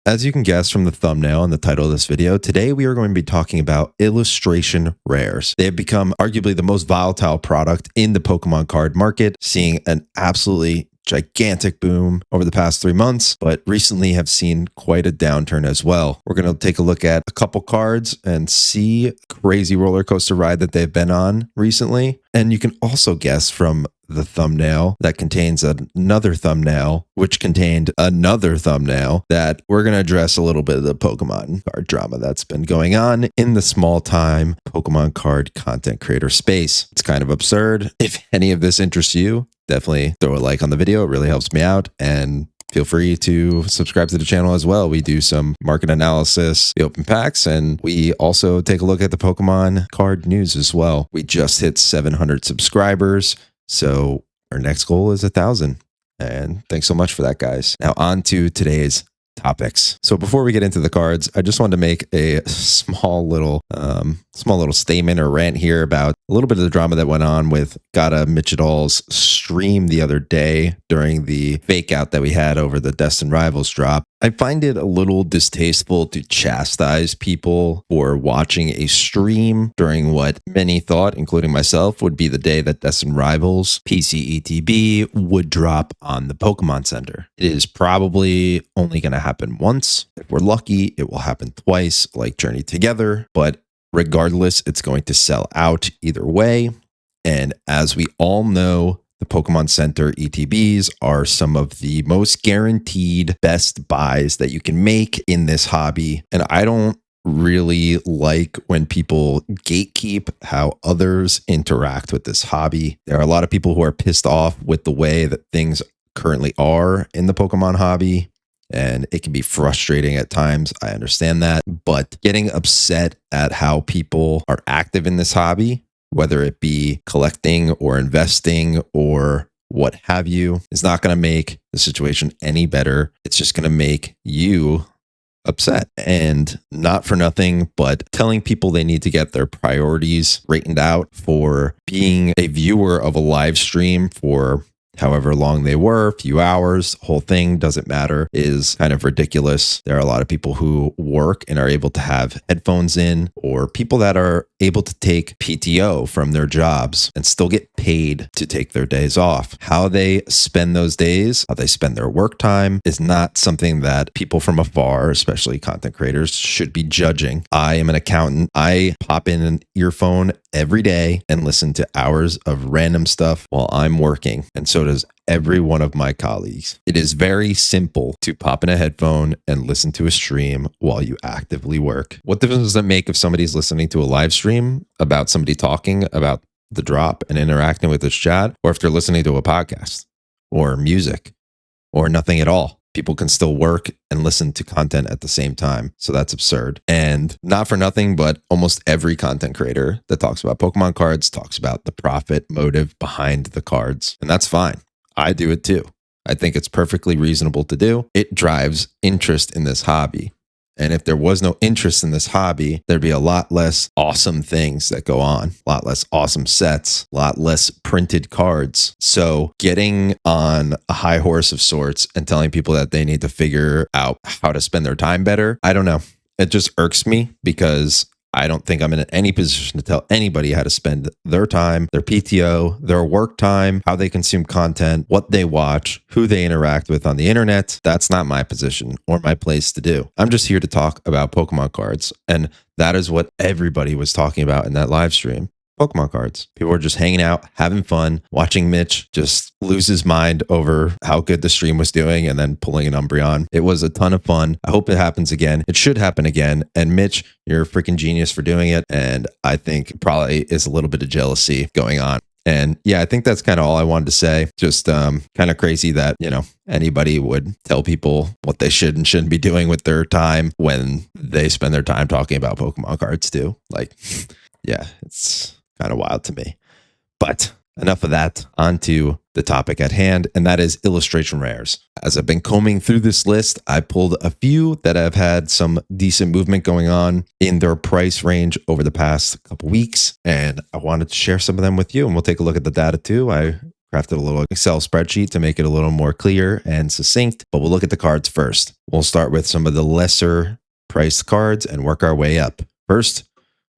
As you can guess from the thumbnail and the title of this video, today we are going to be talking about illustration rares. They have become arguably the most volatile product in the Pokemon card market, seeing an absolutely gigantic boom over the past 3 months, but recently have seen quite a downturn as well. We're going to take a look at a couple cards and see crazy roller coaster ride that they've been on recently. And you can also guess from the thumbnail that contains another thumbnail, which contained another thumbnail, that we're going to address a little bit of the Pokemon card drama that's been going on in the small time Pokemon card content creator space. It's kind of absurd. If any of this interests you, definitely throw a like on the video. It really helps me out. And feel free to subscribe to the channel as well. We do some market analysis, the open packs, and we also take a look at the Pokemon card news as well. We just hit 700 subscribers. So our next goal is 1,000. And thanks so much for that, guys. Now on to today's topics. So before we get into the cards, I just wanted to make a small little statement or rant here about a little bit of the drama that went on with Gata Michidal's stream the other day during the fake out that we had over the Destined Rivals drop. I find it a little distasteful to chastise people for watching a stream during what many thought, including myself, would be the day that Destined Rivals PCETB would drop on the Pokemon Center. It is probably only going to happen once. If we're lucky, it will happen twice, like Journey Together, but regardless, it's going to sell out either way. And as we all know, the Pokemon Center ETBs are some of the most guaranteed best buys that you can make in this hobby. And I don't really like when people gatekeep how others interact with this hobby. There are a lot of people who are pissed off with the way that things currently are in the Pokemon hobby. And it can be frustrating at times. I understand that. But getting upset at how people are active in this hobby, whether it be collecting or investing or what have you, is not going to make the situation any better. It's just going to make you upset. And not for nothing, but telling people they need to get their priorities straightened out for being a viewer of a live stream for however long they were, few hours, whole thing, doesn't matter, is kind of ridiculous. There are a lot of people who work and are able to have headphones in, or people that are able to take PTO from their jobs and still get paid to take their days off. How they spend those days, how they spend their work time, is not something that people from afar, especially content creators, should be judging. I am an accountant. I pop in an earphone every day and listen to hours of random stuff while I'm working. And so does every one of my colleagues. It is very simple to pop in a headphone and listen to a stream while you actively work. What difference does it make if somebody's listening to a live stream about somebody talking about the drop and interacting with this chat, or if they're listening to a podcast or music or nothing at all? People can still work and listen to content at the same time. So that's absurd. And not for nothing, but almost every content creator that talks about Pokemon cards talks about the profit motive behind the cards. And that's fine. I do it too. I think it's perfectly reasonable to do. It drives interest in this hobby. And if there was no interest in this hobby, there'd be a lot less awesome things that go on, a lot less awesome sets, a lot less printed cards. So getting on a high horse of sorts and telling people that they need to figure out how to spend their time better, I don't know. It just irks me because I don't think I'm in any position to tell anybody how to spend their time, their PTO, their work time, how they consume content, what they watch, who they interact with on the internet. That's not my position or my place to do. I'm just here to talk about Pokemon cards. And that is what everybody was talking about in that live stream. Pokemon cards. People were just hanging out, having fun, watching Mitch just lose his mind over how good the stream was doing and then pulling an Umbreon. It was a ton of fun. I hope it happens again. It should happen again. And Mitch, you're a freaking genius for doing it. And I think probably is a little bit of jealousy going on. And yeah, I think that's kind of all I wanted to say. Just kind of crazy that, anybody would tell people what they should and shouldn't be doing with their time when they spend their time talking about Pokemon cards too. Like, yeah, it's kind of wild to me. But enough of that. On to the topic at hand, and that is illustration rares. As I've been combing through this list, I pulled a few that have had some decent movement going on in their price range over the past couple weeks, and I wanted to share some of them with you, and we'll take a look at the data too. I crafted a little Excel spreadsheet to make it a little more clear and succinct, but we'll look at the cards first. We'll start with some of the lesser priced cards and work our way up. First,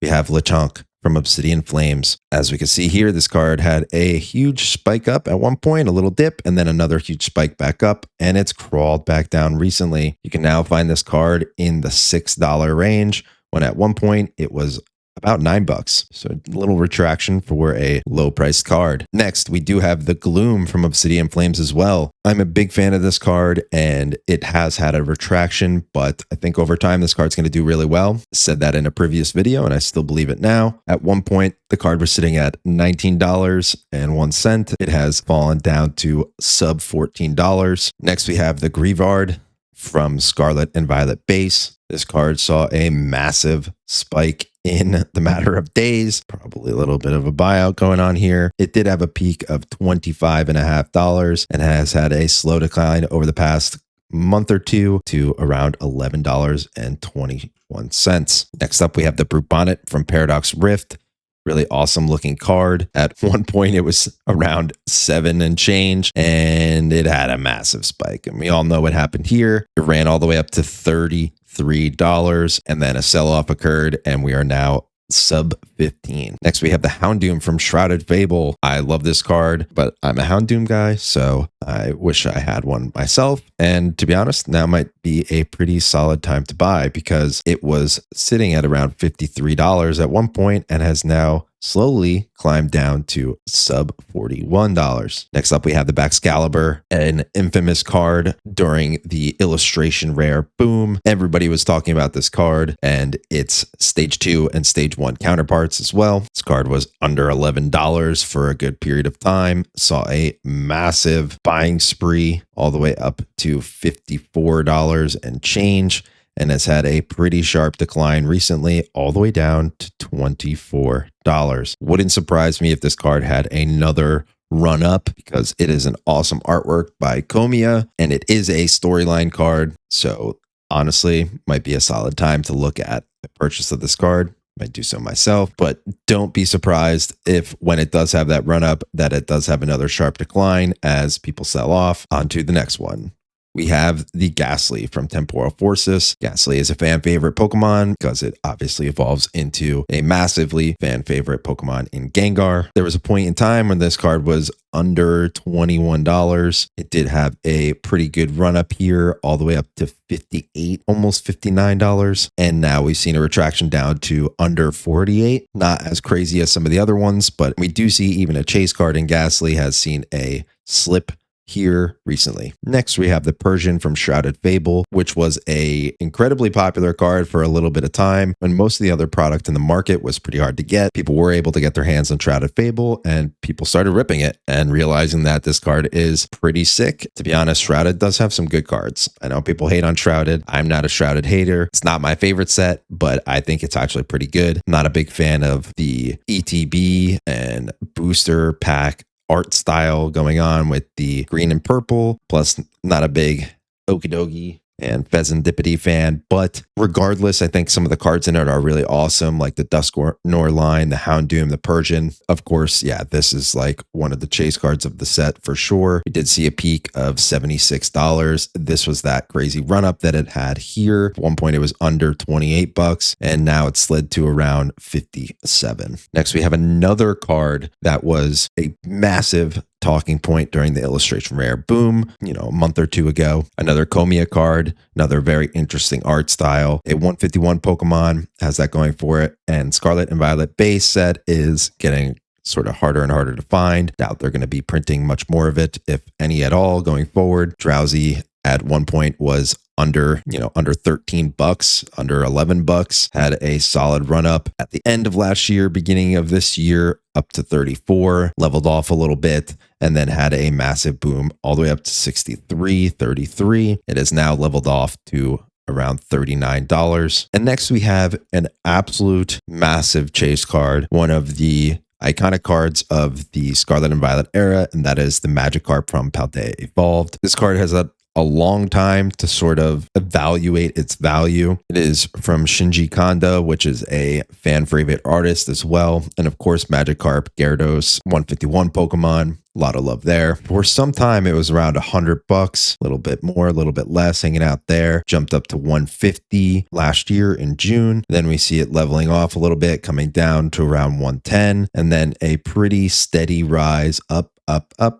we have Lechonk from Obsidian Flames. As we can see here, this card had a huge spike up at one point, a little dip, and then another huge spike back up, and it's crawled back down recently. You can now find this card in the $6 range, when at one point it was about $9. So a little retraction for a low priced card. Next, we do have the Gloom from Obsidian Flames as well. I'm a big fan of this card and it has had a retraction, but I think over time this card's going to do really well. I said that in a previous video and I still believe it now. At one point, the card was sitting at $19.01. It has fallen down to sub $14. Next, we have the Grievard from Scarlet and Violet base. This card saw a massive spike in the matter of days, probably a little bit of a buyout going on here. It did have a peak of $25.50 and has had a slow decline over the past month or two to around $11.21. Next up, we have the Brute Bonnet from Paradox Rift. Really awesome looking card. At one point, it was around 7 and change, and it had a massive spike. And we all know what happened here. It ran all the way up to $33, and then a sell-off occurred, and we are now sub 15. Next, we have the Houndoom from Shrouded Fable. I love this card, but I'm a Houndoom guy, so I wish I had one myself. And to be honest, now might be a pretty solid time to buy because it was sitting at around $53 at one point and has now slowly climbed down to sub $41. Next up, we have the Baxcalibur, an infamous card during the Illustration Rare boom. Everybody was talking about this card and its stage 2 and stage 1 counterparts as well. This card was under $11 for a good period of time, saw a massive buying spree all the way up to $54 and change, and has had a pretty sharp decline recently all the way down to $24. Wouldn't surprise me if this card had another run up because it is an awesome artwork by Komiya and it is a storyline card. So honestly, might be a solid time to look at the purchase of this card. Might do so myself, but don't be surprised if when it does have that run up that it does have another sharp decline as people sell off. Onto the next one. We have the Ghastly from Temporal Forces. Ghastly is a fan favorite Pokemon because it obviously evolves into a massively fan favorite Pokemon in Gengar. There was a point in time when this card was under $21. It did have a pretty good run up here all the way up to $58, almost $59. And now we've seen a retraction down to under $48. Not as crazy as some of the other ones, but we do see even a chase card in Ghastly has seen a slip here recently. Next, we have the Persian from Shrouded Fable, which was a incredibly popular card for a little bit of time when most of the other product in the market was pretty hard to get. People were able to get their hands on Shrouded Fable and people started ripping it and realizing that this card is pretty sick. To be honest, Shrouded does have some good cards. I know people hate on Shrouded. I'm not a Shrouded hater. It's not my favorite set, but I think it's actually pretty good. Not a big fan of the ETB and booster pack art style going on with the green and purple, plus not a big Okidogi and Pheasantipity fan, but regardless, I think some of the cards in it are really awesome, like the Dusknoir line, the Houndoom, the Persian. Of course, yeah, this is like one of the chase cards of the set for sure. We did see a peak of $76. This was that crazy run up that it had here. At one point it was under $28 and now it's slid to around $57. Next, we have another card that was a massive talking point during the Illustration Rare boom, a month or two ago. Another Komiya card, another very interesting art style. A 151 Pokemon has that going for it. And Scarlet and Violet base set is getting sort of harder and harder to find. Doubt they're going to be printing much more of it, if any at all, going forward. Drowsy at one point was under $13, under $11, had a solid run up at the end of last year, beginning of this year, up to 34, leveled off a little bit, and then had a massive boom all the way up to 63, 33. It is now leveled off to around $39. And next we have an absolute massive chase card, one of the iconic cards of the Scarlet and Violet era, and that is the Magikarp from Paldea Evolved. This card has a long time to sort of evaluate its value. It is from Shinji Kanda, which is a fan favorite artist as well. And of course, Magikarp, Gyarados, 151 Pokemon. A lot of love there. For some time, it was around $100, a little bit more, a little bit less, hanging out there. Jumped up to 150 last year in June. Then we see it leveling off a little bit, coming down to around 110, and then a pretty steady rise up, all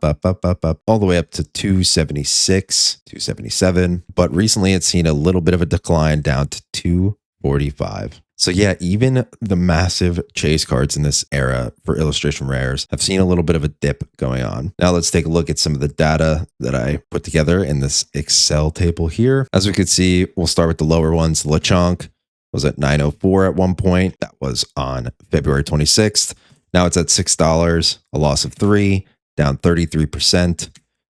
the way up to 276, 277. But recently it's seen a little bit of a decline down to 245. So yeah, even the massive chase cards in this era for illustration rares have seen a little bit of a dip going on. Now let's take a look at some of the data that I put together in this Excel table here. As we could see, we'll start with the lower ones. Lechonk was at 904 at one point. That was on February 26th. Now it's at $6, a loss of 3, down 33%.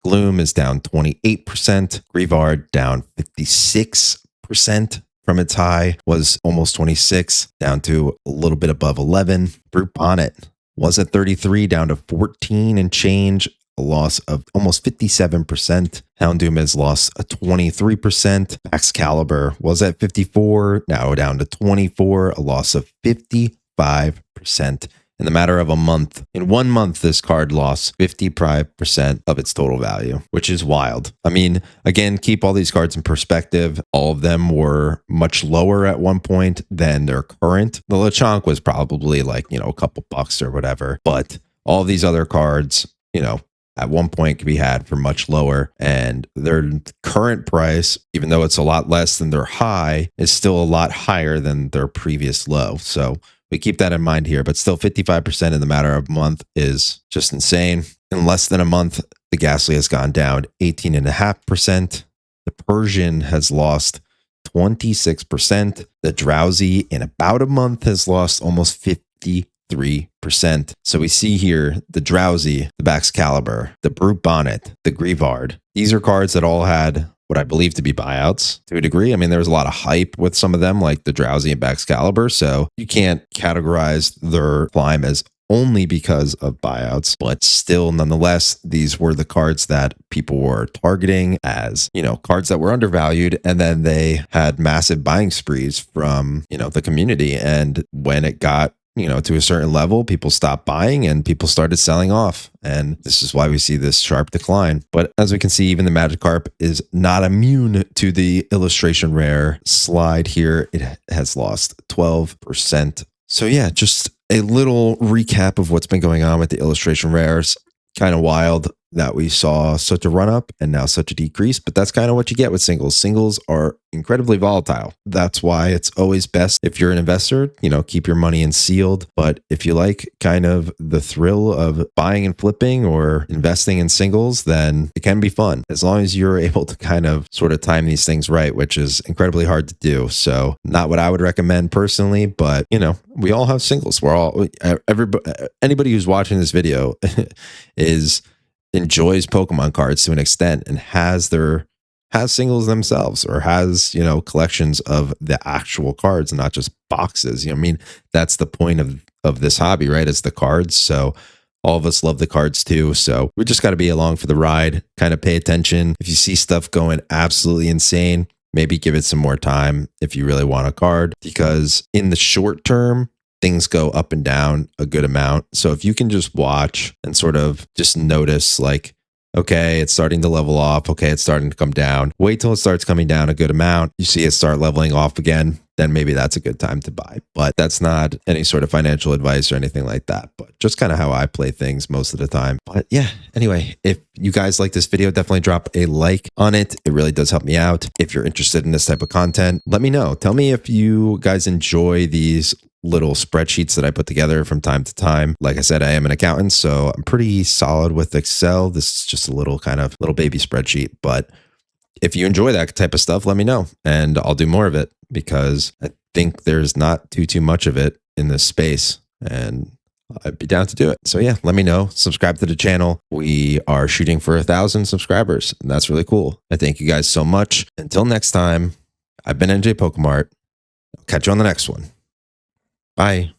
Gloom is down 28%. Grievard down 56%. From its high, was almost 26, down to a little bit above 11. Brute Bonnet was at 33, down to 14 and change, a loss of almost 57%. Houndoom has lost a 23%. Excalibur was at 54, now down to 24, a loss of 55%. In the matter of a month. In 1 month, this card lost 55% of its total value, which is wild. I mean, again, keep all these cards in perspective. All of them were much lower at one point than their current. The Lechonk was probably like, a couple bucks or whatever. But all these other cards, at one point could be had for much lower. And their current price, even though it's a lot less than their high, is still a lot higher than their previous low. So we keep that in mind here, but still 55% in the matter of a month is just insane. In less than a month, the Ghastly has gone down 18.5%. The Persian has lost 26%. The Drowsy in about a month has lost almost 53%. So we see here the Drowsy, the Baxcalibur, the Brute Bonnet, the Grievard. These are cards that all had what I believe to be buyouts to a degree. I mean, there was a lot of hype with some of them, like the Drowsy and Baxcalibur. So you can't categorize their climb as only because of buyouts, but still, nonetheless, these were the cards that people were targeting as, cards that were undervalued. And then they had massive buying sprees from, the community. And when it got to a certain level, people stopped buying and people started selling off. And this is why we see this sharp decline. But as we can see, even the Magikarp is not immune to the illustration rare slide here. It has lost 12%. So yeah, just a little recap of what's been going on with the illustration rares. Kind of wild that we saw such a run up and now such a decrease, but that's kind of what you get with singles. Singles are incredibly volatile. That's why it's always best if you're an investor, keep your money in sealed. But if you like kind of the thrill of buying and flipping or investing in singles, then it can be fun as long as you're able to kind of sort of time these things right, which is incredibly hard to do. So not what I would recommend personally, but we all have singles. Anybody who's watching this video enjoys Pokemon cards to an extent and has singles themselves or has, collections of the actual cards and not just boxes. That's the point of this hobby, right? It's the cards. So all of us love the cards too. So we just got to be along for the ride, kind of pay attention. If you see stuff going absolutely insane, maybe give it some more time if you really want a card, because in the short term, things go up and down a good amount. So if you can just watch and sort of just notice like, okay, it's starting to level off. Okay, it's starting to come down. Wait till it starts coming down a good amount. You see it start leveling off again, then maybe that's a good time to buy. But that's not any sort of financial advice or anything like that. But just kind of how I play things most of the time. But yeah, anyway, if you guys like this video, definitely drop a like on it. It really does help me out. If you're interested in this type of content, let me know. Tell me if you guys enjoy these little spreadsheets that I put together from time to time. Like I said, I am an accountant, so I'm pretty solid with Excel. This is just a little baby spreadsheet. But if you enjoy that type of stuff, let me know and I'll do more of it, because I think there's not too much of it in this space and I'd be down to do it. So yeah, let me know. Subscribe to the channel. We are shooting for 1,000 subscribers and that's really cool. I thank you guys so much. Until next time, I've been NJ Pokemart. I'll catch you on the next one. Bye.